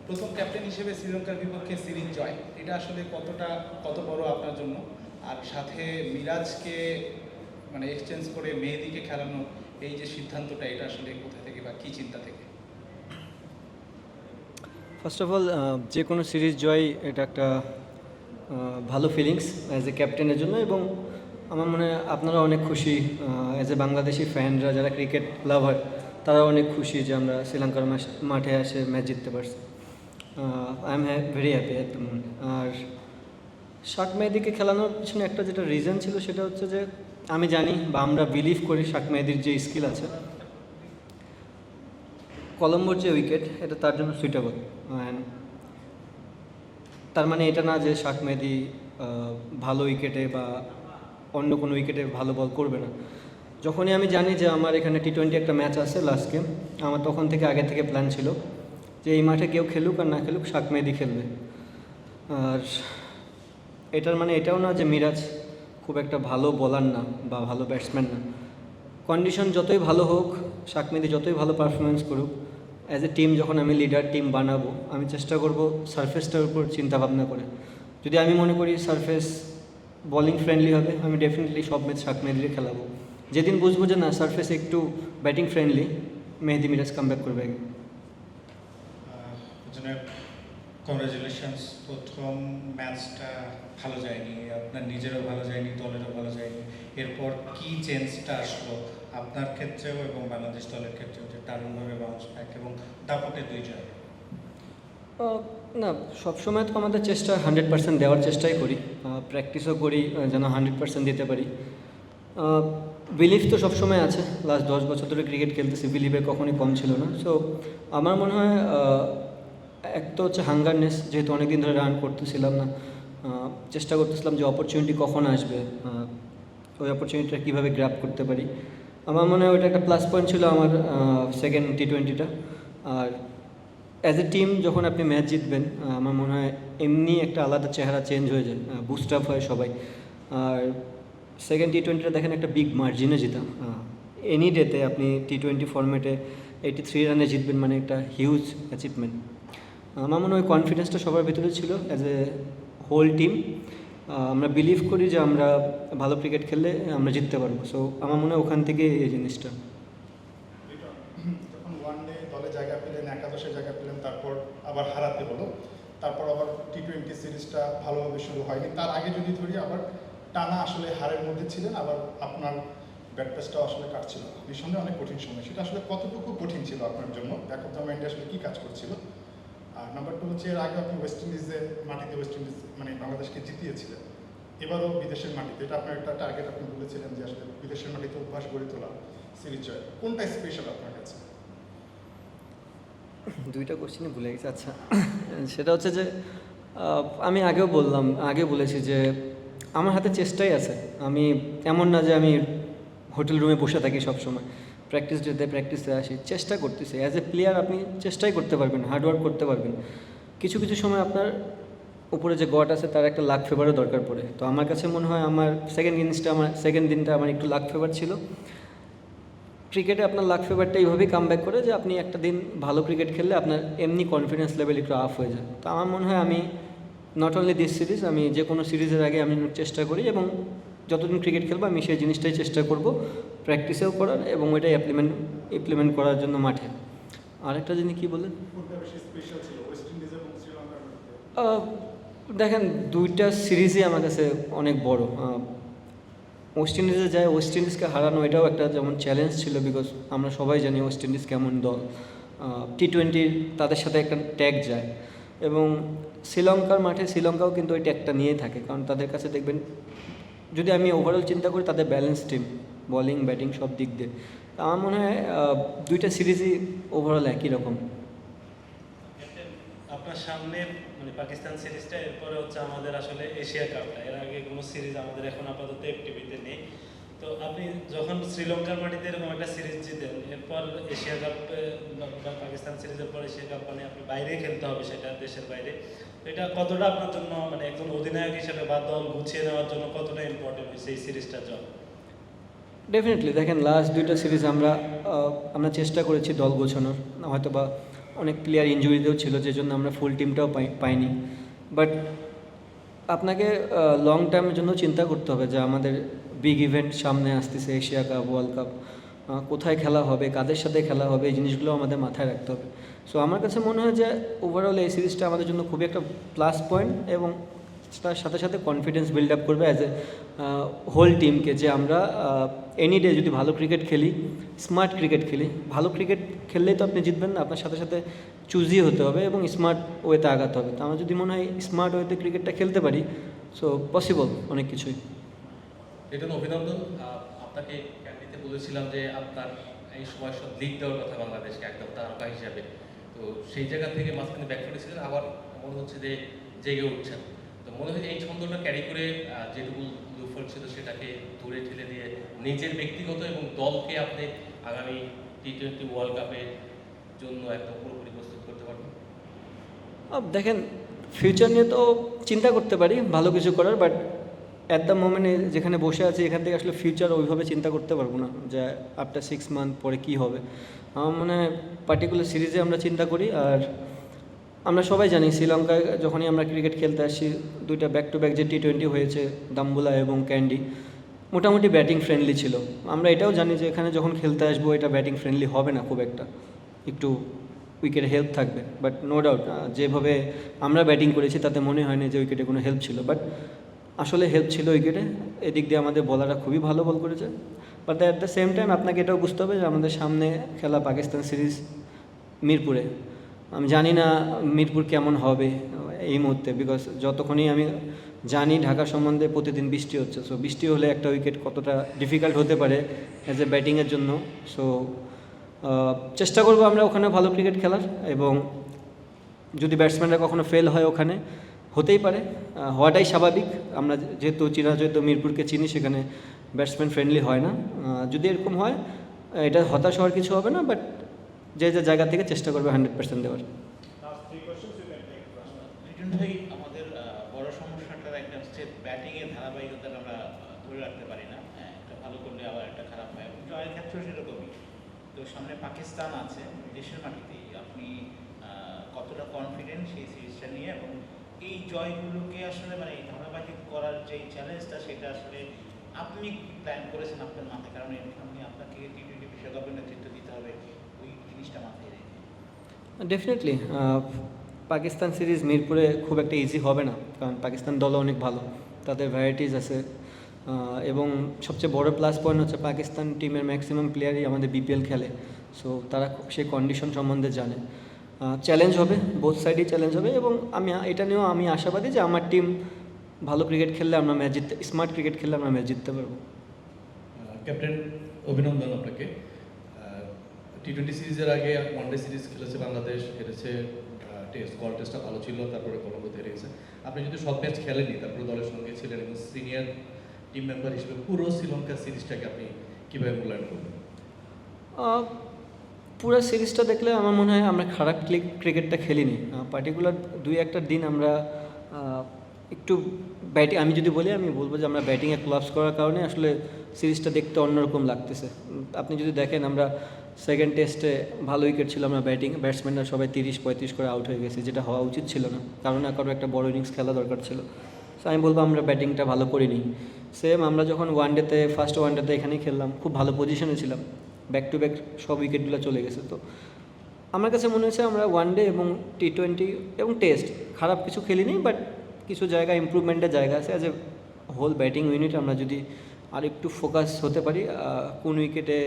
প্রথম ক্যাপ্টেন হিসেবে শ্রীলঙ্কার বিপক্ষে সিরিজ জয়, এটা আসলে কত বড় আপনার জন্য? আর সাথে মিরাজকে মানে এক্সচেঞ্জ করে মেহেদীকে খেলানোর এই যে সিদ্ধান্তটা, এটা আসলে কোথা থেকে বা কী চিন্তা থেকে? ফার্স্ট অফ অল, যে কোনো সিরিজ জয় এটা একটা ভালো ফিলিংস অ্যাজ এ ক্যাপ্টেনের জন্য, এবং আমার মনে হয় আপনারা অনেক খুশি অ্যাজ এ বাংলাদেশি ফ্যানরা যারা ক্রিকেট লাভার তারা অনেক খুশি যে আমরা শ্রীলঙ্কার মাঠে এসে ম্যাচ জিততে পারছি। I am very happy at the moment. আর শাক মেহেদীকে খেলানোর পিছনে একটা যেটা রিজন ছিল সেটা হচ্ছে যে আমি জানি বা আমরা বিলিভ করি শাক মেহেদীর যে স্কিল আছে, কলম্বোর যে উইকেট এটা তার জন্য সুইটেবল। অ্যান্ড তার মানে এটা না যে শাক মেহেদী ভালো উইকেটে বা অন্য কোনো উইকেটে ভালো বল করবে না। যখনই আমি জানি যে আমার এখানে টি-20 একটা ম্যাচ আছে লাস্ট গেম, আমার তখন থেকে আগে থেকে প্ল্যান ছিল যে এই মাঠে কেউ খেলুক আর না খেলুক শাক মেহেদী খেলবে। আর এটার মানে এটাও না যে মিরাজ খুব একটা ভালো বোলার না বা ভালো ব্যাটসম্যান না। কন্ডিশন যতই ভালো হোক, শাক মেহেদী যতই ভালো পারফরমেন্স করুক, অ্যাজ এ টিম যখন আমি লিডার টিম বানাবো আমি চেষ্টা করব সারফেসটার উপর চিন্তাভাবনা করে। যদি আমি মনে করি সারফেস বোলিং ফ্রেন্ডলি হবে, আমি ডেফিনেটলি সব ম্যাচ শাক মেহেদীকে খেলাবো। যেদিন বুঝবো যে না সারফেস একটু ব্যাটিং ফ্রেন্ডলি, মেহেদী মিরাজ কামব্যাক করবে। কংগ্রাচুলেশনস, প্রথম ম্যাচটা ভালো যায়নি, আপনার নিজেরও ভালো যায়নি, দলেরও ভালো যায়নি। এরপর কি চেঞ্জটা আসলো আপনার ক্ষেত্রেও এবং বাংলাদেশ দলের ক্ষেত্রেও, যে দারুণভাবে বাউন্স ব্যাক এবং দাপটে 2 জয়? না, সবসময় তো আমাদের চেষ্টা 100% দেওয়ার চেষ্টাই করি, প্র্যাকটিসও করি যেন 100% দিতে পারি। বিলিভ তো সবসময় আছে, লাস্ট 10 বছর ধরে ক্রিকেট খেলতেছি, বিলিভের কখনই কম ছিল না। সো আমার মনে হয় এক তো হচ্ছে হাঙ্গারনেস, যেহেতু অনেকদিন ধরে রান করতেছিলাম না, চেষ্টা করতেছিলাম যে অপরচুনিটি কখন আসবে, ওই অপরচুনিটিটা কীভাবে গ্র্যাব করতে পারি। আমার মনে হয় ওইটা একটা প্লাস পয়েন্ট ছিল আমার সেকেন্ড টি-20টা। আর অ্যাজ এ টিম যখন আপনি ম্যাচ জিতবেন, আমার মনে হয় এমনি একটা আলাদা চেহারা চেঞ্জ হয়ে যায়, বুস্ট আপ হয় সবাই। আর সেকেন্ড টি-20টা দেখেন একটা বিগ মার্জিনে জিতা, এনি ডেতে আপনি টি-20 ফরম্যাটে 83 রানে জিতবেন মানে একটা হিউজ অ্যাচিভমেন্ট। আমার মনে হয় কনফিডেন্সটা সবার ভিতরে ছিল অ্যাজ এ হোল টিম। আমরা বিলিভ করি যে আমরা ভালো ক্রিকেট খেললে আমরা জিততে পারবো। সো আমার মনে হয় ওখান থেকে এই জিনিসটা। যখন ওয়ান ডে দলে জায়গা পেলেন, একাদশে জায়গা পেলেন, তারপর আবার হারাতে হলো, তারপর আবার টি-20 সিরিজটা ভালোভাবে শুরু হয়নি। তার আগে যদি ধরি আবার টানা আসলে হারের মধ্যে ছিলেন, আবার আপনার ব্যাট পেসটাও আসলে কাটছিল, নিঃসন্দেহে অনেক কঠিন সময়। সেটা আসলে কতটুকু কঠিন ছিল আপনার জন্য? ব্যাক অফ দ্য মাইন্ডে আসলে কী কাজ করছিল? আর নাম্বার 2 হচ্ছে, এর আগে আপনি ওয়েস্ট ইন্ডিজের মাটিতে ওয়েস্ট ইন্ডিজ মানে বাংলাদেশকে জিতিয়েছিলেন, এবারও বিদেশের মাটিতে। এটা আপনার একটা টার্গেট, আপনি বলেছিলেন যে আসলে বিদেশের মাটিতে অভ্যাস গড়ে তোলা, সিরিজ জয়। কোনটা স্পেশাল আপনার কাছে? দুইটা কোশ্চেনই ভুলে গেছি। আচ্ছা, সেটা হচ্ছে যে আমি আগে বলেছি যে আমার হাতে চেষ্টাই আছে। আমি এমন না যে আমি হোটেল রুমে বসে থাকি সবসময়, প্র্যাকটিস ডেতে প্র্যাকটিসে আসি, চেষ্টা করতেছি। অ্যাজ এ প্লেয়ার আপনি চেষ্টাই করতে পারবেন, হার্ডওয়ার্ক করতে পারবেন। কিছু কিছু সময় আপনার উপরে যে গড আছে তার একটা লাক ফেভারও দরকার পড়ে। তো আমার কাছে মনে হয় আমার সেকেন্ড দিনটা আমার একটু লাক ফেভার ছিল। ক্রিকেটে আপনার লাক ফেভারটা এইভাবেই কামব্যাক করে যে আপনি একটা দিন ভালো ক্রিকেট খেললে আপনার এমনি কনফিডেন্স লেভেল একটু আপ হয়ে যায়। তো আমার মনে হয় আমি নট অনলি দিস সিরিজ, আমি যে কোনো সিরিজের আগে আমি চেষ্টা করি এবং যতদিন ক্রিকেট খেলবো আমি সেই জিনিসটাই চেষ্টা করব প্র্যাকটিসেও করার এবং ওইটাই ইমপ্লিমেন্ট করার জন্য মাঠে। আরেকটা জিনিস কী বললেন? দেখেন, দুইটা সিরিজই আমার কাছে অনেক বড়। ওয়েস্ট ইন্ডিজে যায়, ওয়েস্ট ইন্ডিজকে হারানো এটাও একটা যেমন চ্যালেঞ্জ ছিল, বিকজ আমরা সবাই জানি ওয়েস্ট ইন্ডিজ কেমন দল। টি-20 তাদের সাথে একটা ট্যাগ যায়, এবং শ্রীলঙ্কার মাঠে শ্রীলঙ্কাও কিন্তু ওই ট্যাগটা নিয়েই থাকে, কারণ তাদের কাছে দেখবেন, যদি আমি ওভারঅল চিন্তা করি, তাদের ব্যালেন্স টিম, বলিং ব্যাটিং সব দিক দিয়ে। আমার মনে হয় দুইটা সিরিজই ওভারঅল একই রকম। আপনার সামনে মানে পাকিস্তান সিরিজটা, এরপরে হচ্ছে আমাদের আসলে এশিয়া কাপটা। এর আগে কোনো সিরিজ আমাদের এখন আপাতত অ্যাক্টিভিতে নেই। তো আপনি যখন শ্রীলঙ্কার মাটিতে এরকম একটা সিরিজ জিতেন, এরপর এশিয়া কাপ বা পাকিস্তান সিরিজের পর এশিয়া কাপ, মানে আপনি বাইরে খেলতে হবে, সেটা দেশের বাইরে। তো এটা কতটা আপনার জন্য, মানে একজন অধিনায়ক হিসেবে বা দল গুছিয়ে নেওয়ার জন্য কতটা ইম্পর্টেন্ট হয়েছে এই সিরিজটা জয়? ডেফিনেটলি দেখেন, লাস্ট দুইটা সিরিজ আমরা চেষ্টা করেছি দল গোছানোর, হয়তো বা অনেক প্লেয়ার ইনজুরিতেও ছিল, যে জন্য আমরা ফুল টিমটাও পাইনি। বাট আপনাকে লং টার্মের জন্য চিন্তা করতে হবে যে আমাদের বিগ ইভেন্ট সামনে আসতেছে, এশিয়া কাপ, ওয়ার্ল্ড কাপ, কোথায় খেলা হবে, কাদের সাথে খেলা হবে, এই জিনিসগুলো আমাদের মাথায় রাখতে হবে। সো আমার কাছে মনে হয় যে ওভারঅল এই সিরিজটা আমাদের জন্য খুবই একটা প্লাস পয়েন্ট, এবং তার সাথে সাথে কনফিডেন্স বিল্ড আপ করবে অ্যাজ এ হোল টিমকে, যে আমরা এনি ডে যদি ভালো ক্রিকেট খেলি, স্মার্ট ক্রিকেট খেলি। ভালো ক্রিকেট খেললেই তো আপনি জিতবেন না, আপনার সাথে সাথে চুজি হতে হবে এবং স্মার্ট ওয়েতে আগাতে হবে। তো আমার যদি মনে হয় স্মার্ট ওয়েতে ক্রিকেটটা খেলতে পারি, সো পসিবল অনেক কিছুই। এটা অভিনন্দন। আপনাকে ক্যান্ডিতে বলেছিলাম যে আপনার এই সময় সব লিড দেওয়ার কথা বাংলাদেশকে একদম তারকা হিসাবে, তো সেই জায়গা থেকে মাঝখানে ব্যাক করেছিলেন, আবার মনে হচ্ছে যে জেগে উঠছেন। তো মনে হয় যে এই ছন্দটা ক্যারি করে যেটুকু দুর্ফল ছিল সেটাকে দূরে ঠেলে দিয়ে নিজের ব্যক্তিগত এবং দলকে আপনি আগামী টি-20 ওয়ার্ল্ড কাপের জন্য একদম পুরোপুরি প্রস্তুত করতে পারবেন। দেখেন, ফিউচার নিয়ে তো চিন্তা করতে পারি ভালো কিছু করার, বাট অ্যাট দ্য মোমেন্টে যেখানে বসে আছি এখান থেকে আসলে ফিউচার ওইভাবে চিন্তা করতে পারবো না যে আফটার 6 মান্থ পরে কী হবে। আমার মনে হয় পার্টিকুলার সিরিজে আমরা চিন্তা করি। আর আমরা সবাই জানি শ্রীলঙ্কায় যখনই আমরা ক্রিকেট খেলতে আসি, দুইটা ব্যাক টু ব্যাক যে টি-20 হয়েছে, দাম্বুলা এবং ক্যান্ডি, মোটামুটি ব্যাটিং ফ্রেন্ডলি ছিল। আমরা এটাও জানি যে এখানে যখন খেলতে আসবো এটা ব্যাটিং ফ্রেন্ডলি হবে না খুব একটা, একটু উইকেটে হেল্প থাকবে। বাট নো ডাউট যেভাবে আমরা ব্যাটিং করেছি তাতে মনে হয়নি যে উইকেটে কোনো হেল্প ছিল, বাট আসলে হেল্প ছিল উইকেটে। এদিক দিয়ে আমাদের বলাররা খুবই ভালো বল করেছে। But at the same time আপনাকে এটাও বুঝতে হবে যে আমাদের সামনে খেলা পাকিস্তান সিরিজ মিরপুরে। আমি জানি না মিরপুর কেমন হবে এই মুহূর্তে, বিকজ যতক্ষণই আমি জানি ঢাকা সম্বন্ধে প্রতিদিন বৃষ্টি হচ্ছে। সো বৃষ্টি হলে একটা উইকেট কতটা ডিফিকাল্ট হতে পারে অ্যাজ এ ব্যাটিংয়ের জন্য। সো চেষ্টা করবো আমরা ওখানে ভালো ক্রিকেট খেলার, এবং যদি ব্যাটসম্যানরা কখনো ফেল হয় ওখানে, হতেই পারে, হওয়াটাই স্বাভাবিক। আমরা যেহেতু যেহেতু মিরপুরকে চিনি, সেখানে ব্যাটসম্যান ফ্রেন্ডলি হয় না। যদি এরকম হয় এটা হতাশ হওয়ার কিছু হবে না, বাট যে যে জায়গা থেকে চেষ্টা করবে 100% দেওয়ার। লিটন ভাই, আমাদের বড় সমস্যাটার একটা হচ্ছে ব্যাটিংয়ের ধারাবাহিকতা আমরা ধরে রাখতে পারি না। একটা ভালো করলে আবার একটা খারাপ হয়, জয়ের ক্ষেত্রেও সেরকমই। তো সামনে পাকিস্তান আছে, দেশের মাটিতেই আপনি কতটা কনফিডেন্ট সেই সিরিজটা নিয়ে, এবং এই জয়গুলোকে আসলে মানে এই ধারাবাহিক করার যে চ্যালেঞ্জটা, সেটা আসলে আপনি প্ল্যান করেছেন আপনার মাথায়, কারণ এখানে আপনাকে টি-20 বিশ্বকাপের নেতৃত্ব দিতে হবে, ওই জিনিসটা মাথায় রেখে। ডেফিনেটলি পাকিস্তান সিরিজ মিরপুরে খুব একটা ইজি হবে না, কারণ পাকিস্তান দলও অনেক ভালো, তাদের ভ্যারাইটিস আছে। এবং সবচেয়ে বড় প্লাস পয়েন্ট হচ্ছে পাকিস্তান টিমের ম্যাক্সিমাম প্লেয়ারই আমাদের বিপিএল খেলে। সো তারা সেই কন্ডিশন সম্বন্ধে জানে। চ্যালেঞ্জ হবে, বোথ সাইডই চ্যালেঞ্জ হবে, এবং এটা নিয়েও আমি আশাবাদী যে আমার টিম ভালো ক্রিকেট খেললে আমরা ম্যাচ জিততে, স্মার্ট ক্রিকেট খেললে আমরা ম্যাচ জিততে পারবো। ক্যাপ্টেন, অভিনন্দন আপনাকে। টি-20 সিরিজের আগে ওয়ানডে সিরিজ খেলেছে বাংলাদেশ, হেরেছে টেস্ট, গল টেস্টটা ভালো ছিল, তারপরে কলম্বোতে হেরেছে। আপনি যদি সব ম্যাচ খেলেননি, তারপরে দলের সঙ্গে ছিলেন এবং সিনিয়র টিম মেম্বার হিসেবে পুরো শ্রীলঙ্কা সিরিজটাকে আপনি কীভাবে মূল্যায়ন করবেন? পুরো সিরিজটা দেখলে আমার মনে হয় আমরা খারাপ ক্রিকেটটা খেলিনি। পার্টিকুলার 2-1টা দিন আমরা একটু আমি যদি বলি, আমি বলবো যে আমরা ব্যাটিংয়ে কোলাপস করার কারণে আসলে সিরিজটা দেখতে অন্যরকম লাগতেছে। আপনি যদি দেখেন, আমরা সেকেন্ড টেস্টে ভালো উইকেট ছিল, আমরা ব্যাটসম্যানরা সবাই 30-35 করে আউট হয়ে গেছি, যেটা হওয়া উচিত ছিল না, কারণ কারো একটা বড় ইনিংস খেলা দরকার ছিল। সো আমি বলবো আমরা ব্যাটিংটা ভালো করিনি। সেম আমরা যখন ফার্স্ট ওয়ানডেতে এখানেই খেললাম, খুব ভালো পজিশনে ছিলাম, ব্যাক টু ব্যাক সব উইকেটগুলো চলে গেছে। তো আমার কাছে মনে হচ্ছে আমরা ওয়ানডে এবং টি-20 এবং টেস্ট খারাপ কিছু খেলিনি, বাট কিছু জায়গা ইমপ্রুভমেন্টের জায়গা আছে। As a whole batting unit আমরা যদি আর একটু ফোকাস হতে পারি, কোন উইকেটে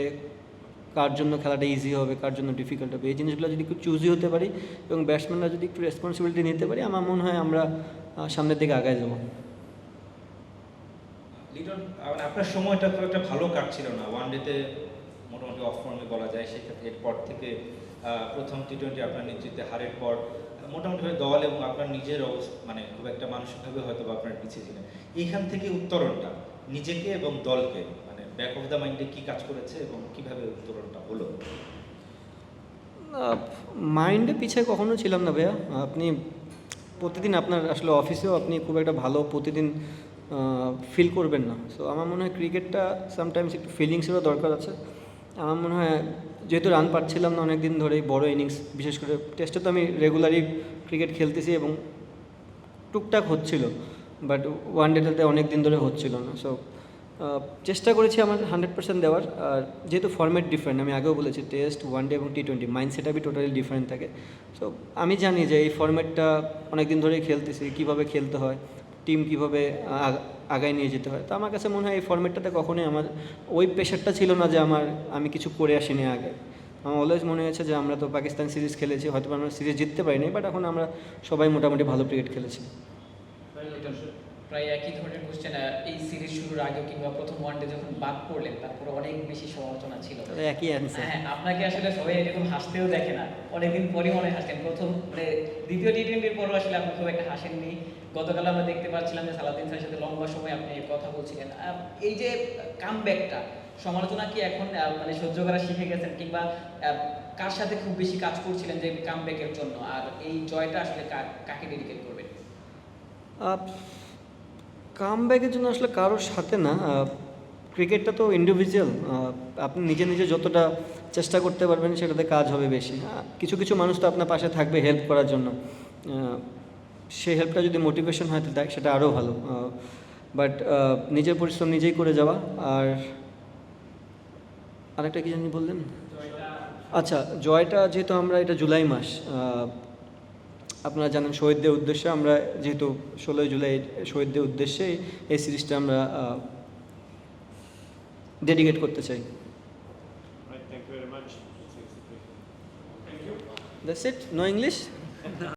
কার জন্য খেলাটা ইজি হবে, কার জন্য ডিফিকাল্ট হবে, এই জিনিসগুলো যদি একটু চুজি হতে পারি এবং ব্যাটসম্যানরা যদি একটু রেসপন্সিবিলিটি নিতে পারি, আমার মনে হয় আমরা সামনের দিকে আগায় যাব। লিটন, আপনার সময়টা খুব একটা ভালো কাটছিল না, ওয়ানডেতে মোটামুটি অফ ফর্মে বলা যায়। সেক্ষেত্রে এরপর থেকে প্রথম টি-20 আপনার নেতৃত্বে হারের পর মোটামুটিভাবে দল এবং আপনার নিজের মানে খুব একটা মানসিকভাবে হয়তো বা আপনার পিছিয়ে ছিলেন। এইখান থেকে উত্তরণটা নিজেকে এবং দলকে, মানে ব্যাক অফ দ্য মাইন্ডে কী কাজ করেছে এবং কীভাবে উত্তরণটা হলো? মাইন্ডে পিছিয়ে কখনো ছিলাম না ভাইয়া। আপনি প্রতিদিন আপনার আসলে অফিসেও আপনি খুব একটা ভালো প্রতিদিন ফিল করবেন না। সো আমার মনে হয় ক্রিকেটটা সামটাইমস একটু ফিলিংসেরও দরকার আছে। আমার মনে হয় যেহেতু রান পাচ্ছিলাম না অনেক দিন ধরেই, বড় ইনিংস বিশেষ করে টেস্টে তো আমি রেগুলারই ক্রিকেট খেলতেছি এবং টুকটাক হচ্ছিল, বাট ওয়ান ডেটাতে অনেক দিন ধরে হচ্ছিল না। সো চেষ্টা করেছি আমার 100% দেওয়ার। আর যেহেতু ফর্ম্যাট ডিফারেন্ট, আমি আগেও বলেছি টেস্ট, ওয়ান ডে এবং T20 মাইন্ড সেটআপই টোটালি ডিফারেন্ট থাকে। সো আমি জানি যে এই ফর্ম্যাটটা অনেক দিন ধরেই খেলতেছি, কীভাবে খেলতে হয়, টিম কীভাবে আগায় নিয়ে যেতে হয়। তো আমার কাছে মনে হয় এই ফর্ম্যাটটাতে কখনোই আমার ওই প্রেশারটা ছিল না যে আমি কিছু করে আসিনি আগে। আমার অলওয়েজ মনে হয়েছে যে আমরা তো পাকিস্তান সিরিজ খেলেছি, হয়তো আমরা সিরিজ জিততে পারিনি, বাট এখন আমরা সবাই মোটামুটি ভালো ক্রিকেট খেলেছি। প্রায় একই ধরনের কোশ্চেন, এই সিরিজ শুরুর আগে কিংবা প্রথম ওয়ানডে যখন বাদ পড়লেন তারপরে অনেক বেশি সমালোচনা ছিল। একই অ্যান্সার। হ্যাঁ, আপনাকে আসলে সবাই এরকম হাসতেও দেখে না, অনেকদিন পরই মনে হাসতেন। প্রথম দ্বিতীয় T20-র পরও আসলে আপনি খুব একটা হাসেননি। গতকাল আমরা দেখতে পাচ্ছিলাম যে সালাউদ্দিন স্যারের সাথে লম্বা সময় আপনি কথা বলছিলেন। এই যে কামব্যাকটা, সমালোচনা কি এখন মানে সহ্য করা শিখে গেছেন, কিংবা কার সাথে খুব বেশি কাজ করছিলেন যে কামব্যাকের জন্য, আর এই জয়টা আসলে কাকে ডেডিকেট করবেন? কামব্যাকের জন্য আসলে কারোর সাথে না, ক্রিকেটটা তো ইন্ডিভিজুয়াল। আপনি নিজে নিজে যতটা চেষ্টা করতে পারবেন সেটাতে কাজ হবে বেশি। কিছু কিছু মানুষ তো আপনার পাশে থাকবে হেল্প করার জন্য, সেই হেল্পটা যদি মোটিভেশন হয় তো সেটা আরও ভালো। বাট নিজের পরিশ্রম নিজেই করে যাওয়া। আর আরেকটা কি জানি বললেন? আচ্ছা, জয়টা যেহেতু আমরা এটা জুলাই মাস, আপনারা জানেন শহীদদের উদ্দেশ্যে আমরা যেহেতু 16 জুলাই শহীদদের উদ্দেশ্যে এই সিরিজটা আমরা ডেডিকেট করতে চাই। That's it? No English?